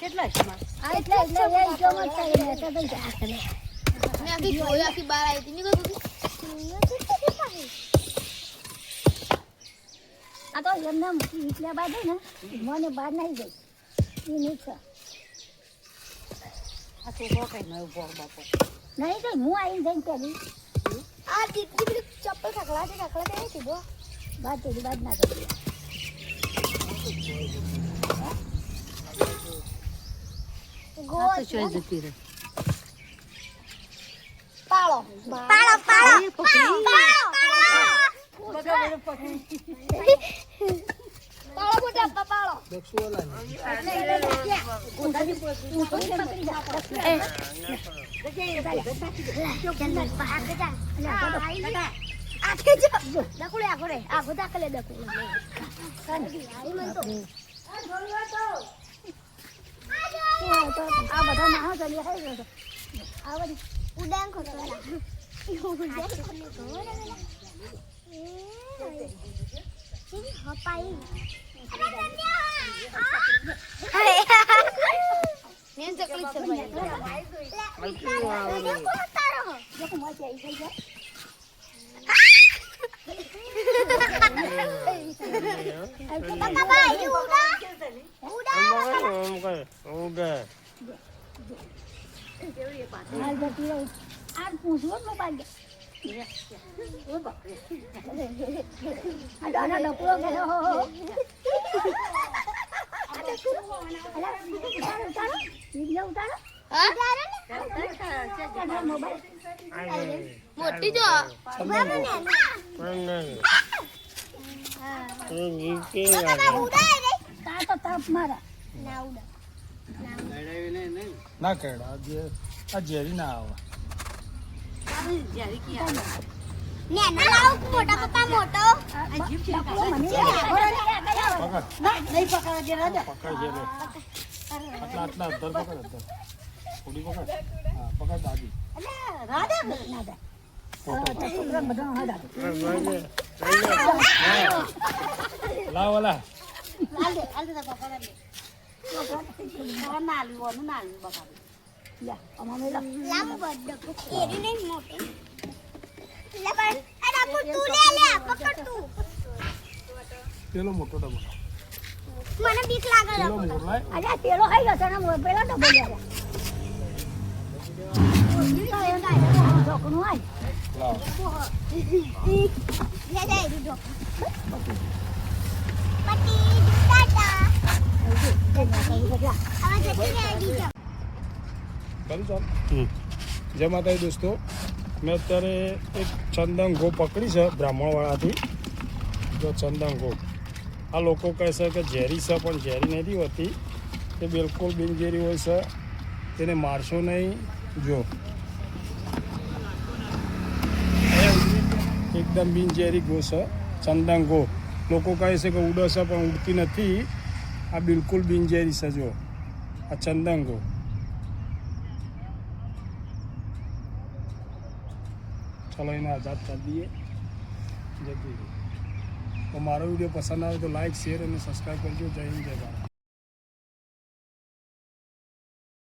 કેટલા છે માં આ એટલે એ જો મત થાય ને તો ભાઈ આ કરે મેં આખી જોઈ આખી બહાર આવી હતી નહીં કોઈ આ તો એમને એટલે બાદ ને મને બહાર નહીં ગઈ એ નહીં છે આ તો બો કઈ નવ બો બાપો નહીં ગઈ હું આવીને જઈને પેલી આ દીદી ચપ્પલ ખકલા છે કીધો બાદ તેરી બાદ ના કરી આ તો ચોય જતી રહે પાળો એ પકડી બધા પકડી પાળો મોટા પપ્પા પાળો આ બધા ના ચાલી ઉડાન ખોટો હપાઈ મેં ચકલી છે આ પૂછવો ને બાદ આ દાના ડપલો ગયો મોટી જો ના કેડા આ ઝેરી ના આવે જારી કી નેના લાવ મોટા પપ્પા મોટો નહીં પકડવા જે રાજા પકડ છે આટલા આટલા અધર પકડ અધર થોડી પકડ હા પકડ દાદી રાજા લાવ ઓલા હાલ દે પકડ લે નાલી ઓનું નાલી બકાડી લામ બડ્ડો કેરી નહીં મોટી લે પર અરે તું લે પકડ તું પેલો મોટો ડબો મને બીક લાગે પેલો મોટો લાય અરે પેલો ખાઈ ગયો તને પેલો તો બોલ્યા ઢોકણું આય લાવ લે દે દો પટી ટાટા હવે જતી રહી જા ચાલુ ચાલ જય માતાજી દોસ્તો મેં અત્યારે એક ચંદન ગો પકડી છે બ્રાહ્મણવાળાથી જો ચંદન ગો આ લોકો કહે છે કે ઝેરી છે પણ ઝેરી નથી હોતી તે બિલકુલ બિનઝેરી હોય છે તેને મારશો નહીં જો એકદમ બિનઝેરી ગો છે ચંદન ગો લોકો કહે છે કે ઉડે છે પણ ઉડતી નથી આ બિલકુલ બિનઝેરી છે જો આ ચંદન ગો ચાલો એને આઝાદ કરી દઈએ જતી તો મારો વિડીયો પસંદ આવે તો લાઈક શેર અને સબસ્ક્રાઈબ કરજો જય હિન્દ જય ભારત